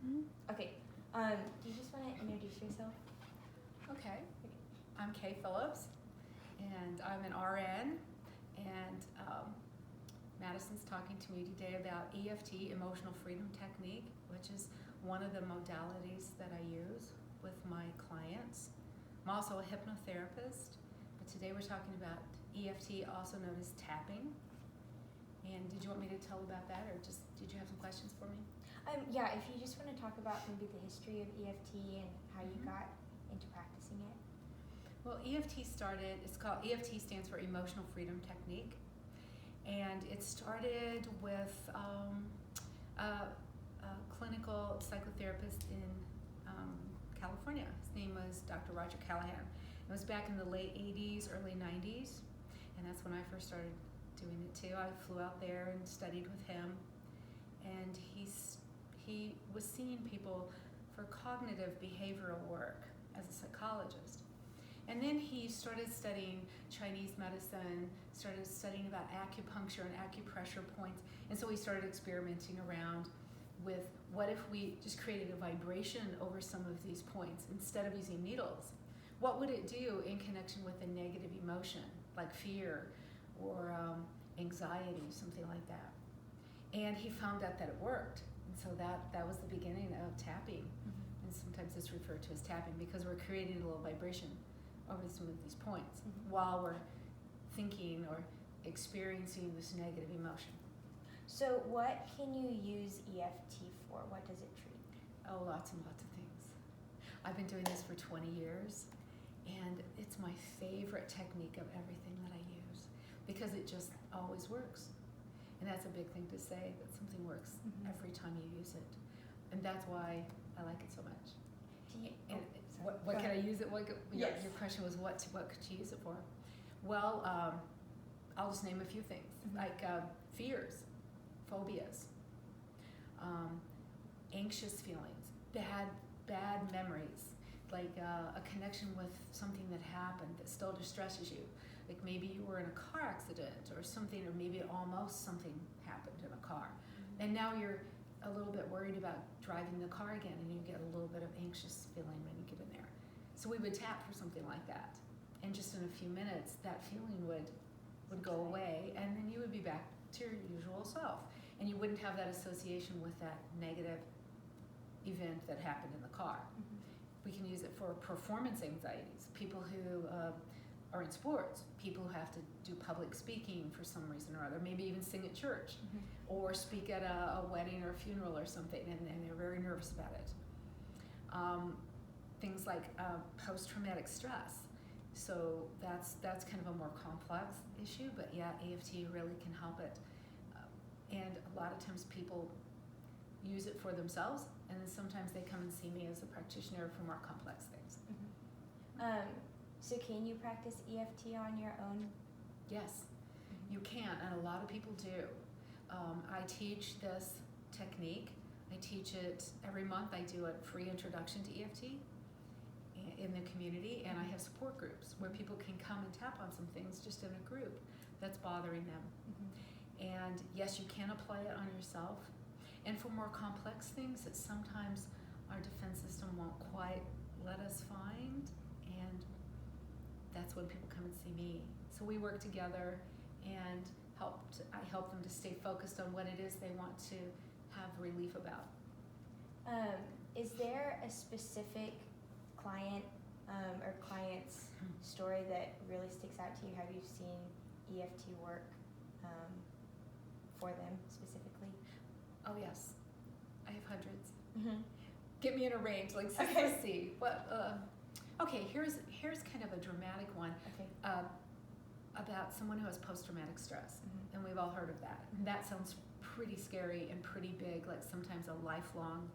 Okay. Do you just want to introduce yourself? Okay. I'm Kay Phillips, and I'm an RN, and Madison's talking to me today about EFT, Emotional Freedom Technique, which is one of the modalities that I use with my clients. I'm also a hypnotherapist, but today we're talking about EFT, also known as tapping. And did you want me to tell about that, or just did you have some questions for me? Yeah, if you just want to talk about maybe the history of EFT and how you got into practicing it. Well, EFT started, EFT stands for Emotional Freedom Technique, and it started with a clinical psychotherapist in California. His name was Dr. Roger Callahan. It was back in the late 80s, early 90s, and that's when I first started doing it too. I flew out there and studied with him, and he was seeing people for cognitive behavioral work as a psychologist. And then he started studying Chinese medicine, started studying about acupuncture and acupressure points, and so he started experimenting around with what if we just created a vibration over some of these points instead of using needles? What would it do in connection with a negative emotion like fear or anxiety, something like that? And he found out that it worked. And so that was the beginning of tapping. And sometimes it's referred to as tapping because we're creating a little vibration over some of these points while we're thinking or experiencing this negative emotion. So what can you use EFT for? What does it treat? Oh, lots and lots of things. I've been doing this for 20 years, and it's my favorite technique of everything that I use because it just always works. And that's a big thing to say, that something works every time you use it. And that's why I like it so much. What can I use it? Yes. Your question was what could you use it for? Well, I'll just name a few things, like fears, phobias, anxious feelings, bad memories, like a connection with something that happened that still distresses you. Like maybe you were in a car accident or something, or maybe almost something happened in a car. And now you're a little bit worried about driving the car again, and you get a little bit of anxious feeling when you get in there. So we would tap for something like that. And just in a few minutes, that feeling would go away, and then you would be back to your usual self. And you wouldn't have that association with that negative event that happened in the car. We can use it for performance anxieties, people who are in sports, people who have to do public speaking for some reason or other, maybe even sing at church, or speak at a wedding or a funeral or something, and they're very nervous about it. Things like post-traumatic stress. So that's kind of a more complex issue, but yeah, EFT really can help it. And a lot of times people use it for themselves, and then sometimes they come and see me as a practitioner for more complex things. So can you practice EFT on your own? Yes, you can, and a lot of people do. I teach this technique. I teach it every month. I do a free introduction to EFT in the community, and I have support groups where people can come and tap on some things just in a group that's bothering them. And yes, you can apply it on yourself. And for more complex things that sometimes our defense system won't quite let us find, and that's when people come and see me. So we work together, and I help them to stay focused on what it is they want to have relief about. Is there a specific client or client's story that really sticks out to you? Have you seen EFT work for them specifically? Oh yes, I have hundreds. Get me in a range, like let's see. Okay, here's kind of a dramatic one. About someone who has post-traumatic stress, and we've all heard of that. And that sounds pretty scary and pretty big, like sometimes a lifelong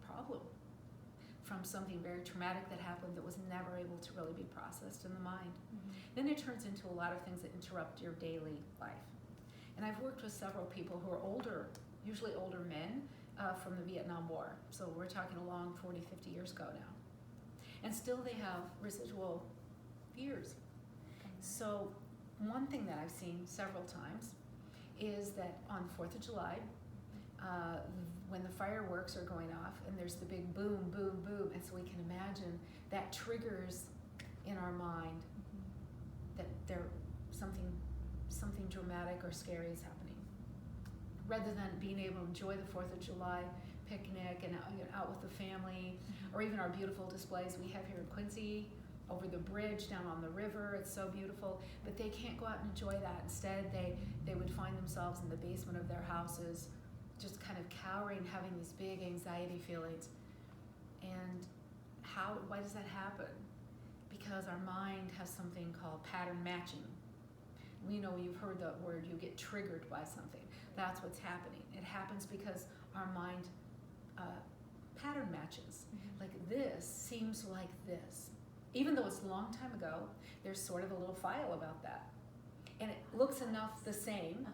problem from something very traumatic that happened that was never able to really be processed in the mind. Then it turns into a lot of things that interrupt your daily life. And I've worked with several people who are older, usually older men from the Vietnam War. So we're talking a long 40, 50 years ago now. And still they have residual fears. So one thing that I've seen several times is that on 4th of July, when the fireworks are going off and there's the big boom, boom, boom, and so we can imagine that triggers in our mind that there something dramatic or scary is happening. Rather than being able to enjoy the 4th of July picnic and out with the family, or even our beautiful displays we have here in Quincy, over the bridge, down on the river, it's so beautiful, but they can't go out and enjoy that. Instead, they would find themselves in the basement of their houses, just kind of cowering, having these big anxiety feelings. And why does that happen? Because our mind has something called pattern matching. You've heard the word, you get triggered by something. That's what's happening. It happens because our mind pattern matches. Like this seems like this. Even though it's a long time ago, there's sort of a little file about that. And it looks enough the same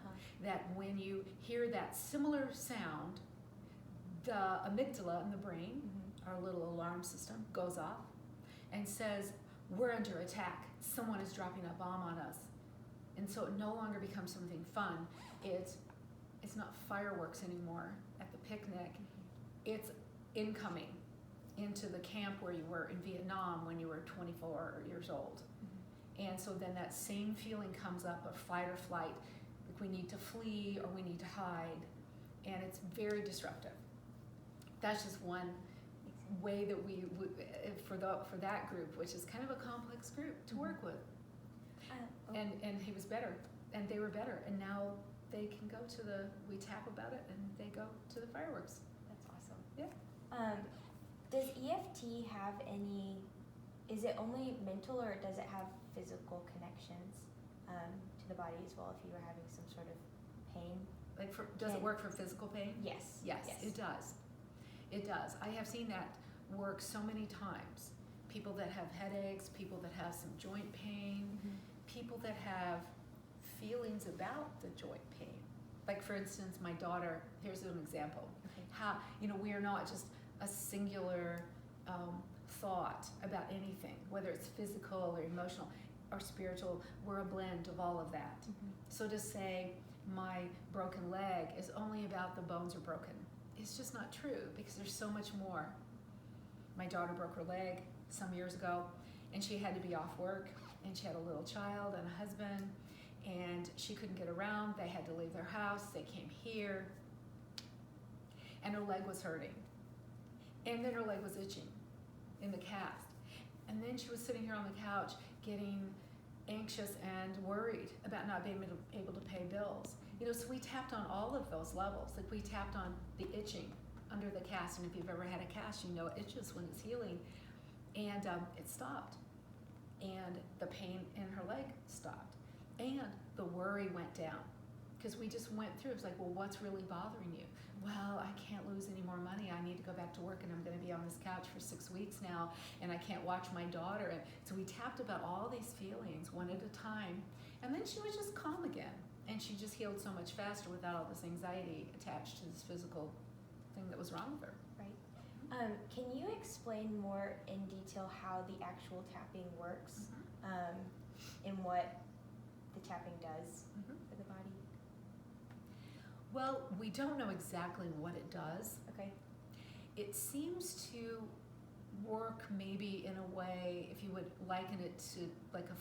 that when you hear that similar sound, the amygdala in the brain, our little alarm system, goes off and says, we're under attack. Someone is dropping a bomb on us. And so it no longer becomes something fun. It's not fireworks anymore at the picnic. It's incoming into the camp where you were in Vietnam when you were 24 years old. And so then that same feeling comes up of fight or flight, like we need to flee or we need to hide, and it's very disruptive. That's just one way that we for that group, which is kind of a complex group to work with. And he was better, and they were better, and now they can go we tap about it, and they go to the fireworks. That's awesome. Yeah. Does EFT have is it only mental, or does it have physical connections to the body as well if you were having some sort of pain? Like does it work for physical pain? Yes. Yes, it does. It does. I have seen that work so many times. People that have headaches, people that have some joint pain, people that have feelings about the joint pain. Like for instance, my daughter, here's an example. How, we are not just a singular thought about anything, whether it's physical or emotional or spiritual, we're a blend of all of that. So to say my broken leg is only about the bones are broken, it's just not true, because there's so much more. My daughter broke her leg some years ago, and she had to be off work, and she had a little child and a husband, and she couldn't get around. They had to leave their house. They came here, and her leg was hurting. And then her leg was itching in the cast. And then she was sitting here on the couch getting anxious and worried about not being able to pay bills. So we tapped on all of those levels. Like we tapped on the itching under the cast, and if you've ever had a cast, you know it itches when it's healing. And it stopped. And the pain in her leg stopped. And the worry went down. Because we just went through, it was like, well, what's really bothering you? Well, I can't lose any more money. I need to go back to work, and I'm going to be on this couch for 6 weeks now, and I can't watch my daughter. And so we tapped about all these feelings one at a time, and then she was just calm again, and she just healed so much faster without all this anxiety attached to this physical thing that was wrong with her. Right. Can you explain more in detail how the actual tapping works, and what the tapping does for the body? Well, we don't know exactly what it does. Okay. It seems to work maybe in a way, if you would liken it to like a